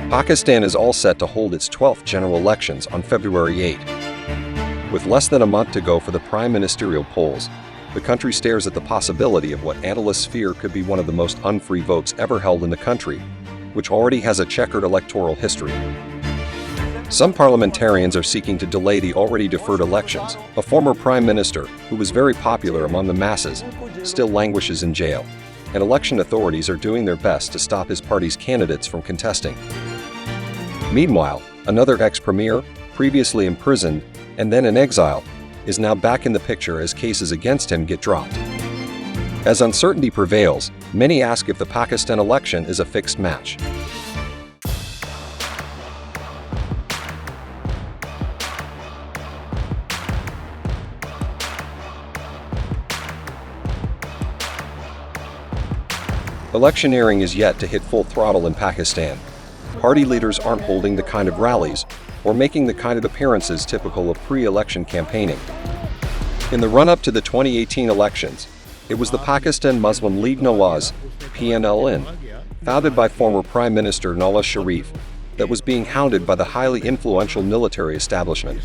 Pakistan is all set to hold its 12th general elections on February 8. With less than a month to go for the prime ministerial polls, the country stares at the possibility of what analysts fear could be one of the most unfree votes ever held in the country, which already has a checkered electoral history. Some parliamentarians are seeking to delay the already deferred elections. A former prime minister, who was very popular among the masses, still languishes in jail, and election authorities are doing their best to stop his party's candidates from contesting. Meanwhile, another ex-premier, previously imprisoned and then in exile, is now back in the picture as cases against him get dropped. As uncertainty prevails, many ask if the Pakistan election is a fixed match. Electioneering is yet to hit full throttle in Pakistan. Party leaders aren't holding the kind of rallies or making the kind of appearances typical of pre-election campaigning. In the run-up to the 2018 elections, it was the Pakistan Muslim League-nawaz, PNLN, founded by former Prime Minister Nawaz Sharif, that was being hounded by the highly influential military establishment.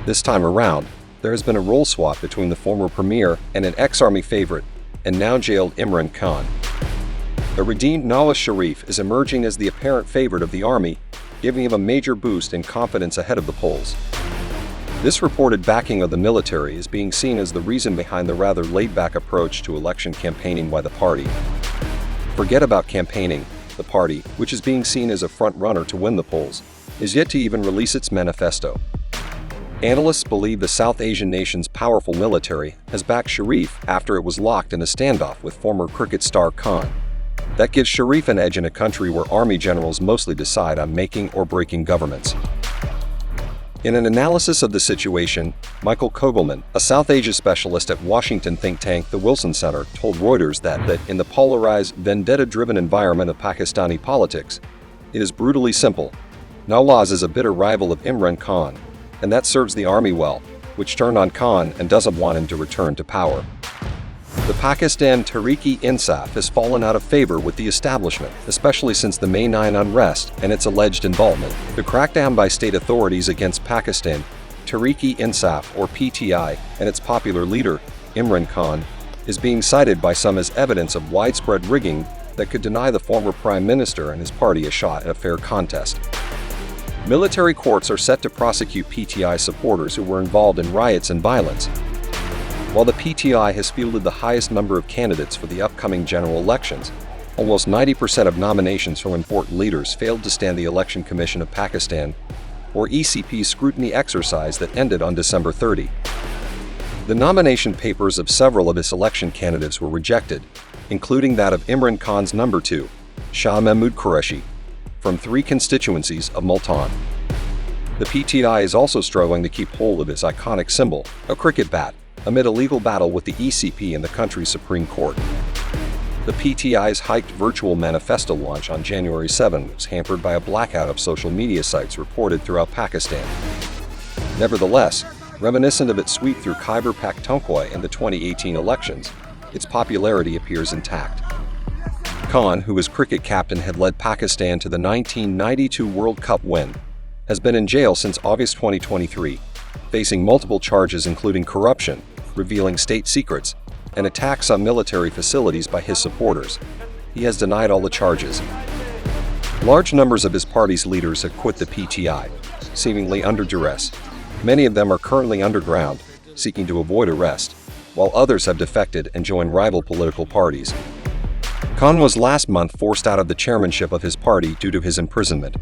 This time around, there has been a role swap between the former premier and an ex-army favorite, and now jailed Imran Khan. The redeemed Nawaz Sharif is emerging as the apparent favorite of the army, giving him a major boost in confidence ahead of the polls. This reported backing of the military is being seen as the reason behind the rather laid-back approach to election campaigning by the party. Forget about campaigning. The party, which is being seen as a front-runner to win the polls, is yet to even release its manifesto. Analysts believe the South Asian nation's powerful military has backed Sharif after it was locked in a standoff with former cricket star Khan. That gives Sharif an edge in a country where army generals mostly decide on making or breaking governments. In an analysis of the situation, Michael Kogelman, a South Asia specialist at Washington think tank the Wilson Center, told Reuters that in the polarized, vendetta-driven environment of Pakistani politics, it is brutally simple. Nawaz is a bitter rival of Imran Khan, and that serves the army well, which turned on Khan and doesn't want him to return to power. The Pakistan Tehreek-e-Insaf has fallen out of favor with the establishment, especially since the May 9 unrest and its alleged involvement. The crackdown by state authorities against Pakistan Tehreek-e-Insaf, or PTI, and its popular leader, Imran Khan, is being cited by some as evidence of widespread rigging that could deny the former prime minister and his party a shot at a fair contest. Military courts are set to prosecute PTI supporters who were involved in riots and violence. While the PTI has fielded the highest number of candidates for the upcoming general elections, almost 90% of nominations from important leaders failed to stand the Election Commission of Pakistan, or ECP's scrutiny exercise that ended on December 30. The nomination papers of several of its election candidates were rejected, including that of Imran Khan's number 2, Shah Mahmood Qureshi, from 3 constituencies of Multan. The PTI is also struggling to keep hold of its iconic symbol, a cricket bat, amid a legal battle with the ECP and the country's Supreme Court. The PTI's hyped virtual manifesto launch on January 7 was hampered by a blackout of social media sites reported throughout Pakistan. Nevertheless, reminiscent of its sweep through Khyber Pakhtunkhwa in the 2018 elections, its popularity appears intact. Khan, who as cricket captain had led Pakistan to the 1992 World Cup win, has been in jail since August 2023, facing multiple charges including corruption, revealing state secrets, and attacks on military facilities by his supporters. He has denied all the charges. Large numbers of his party's leaders have quit the PTI, seemingly under duress. Many of them are currently underground, seeking to avoid arrest, while others have defected and joined rival political parties. Khan was last month forced out of the chairmanship of his party due to his imprisonment.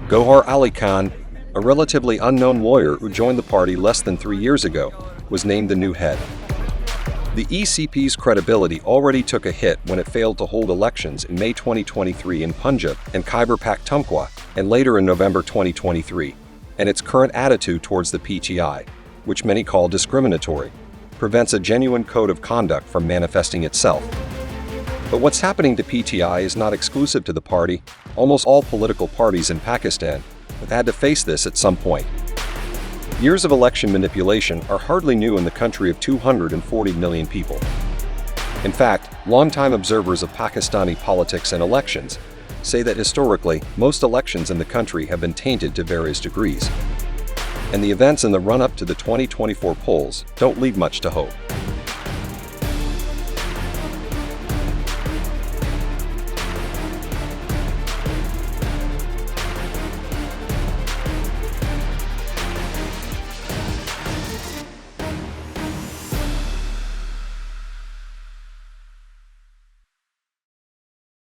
Gohar Ali Khan, a relatively unknown lawyer who joined the party less than 3 years ago, was named the new head. The ECP's credibility already took a hit when it failed to hold elections in May 2023 in Punjab and Khyber Pakhtunkhwa, and later in November 2023, and its current attitude towards the PTI, which many call discriminatory, prevents a genuine code of conduct from manifesting itself. But what's happening to PTI is not exclusive to the party. Almost all political parties in Pakistan have had to face this at some point. Years of election manipulation are hardly new in the country of 240 million people. In fact, longtime observers of Pakistani politics and elections say that historically, most elections in the country have been tainted to various degrees. And the events in the run-up to the 2024 polls don't leave much to hope.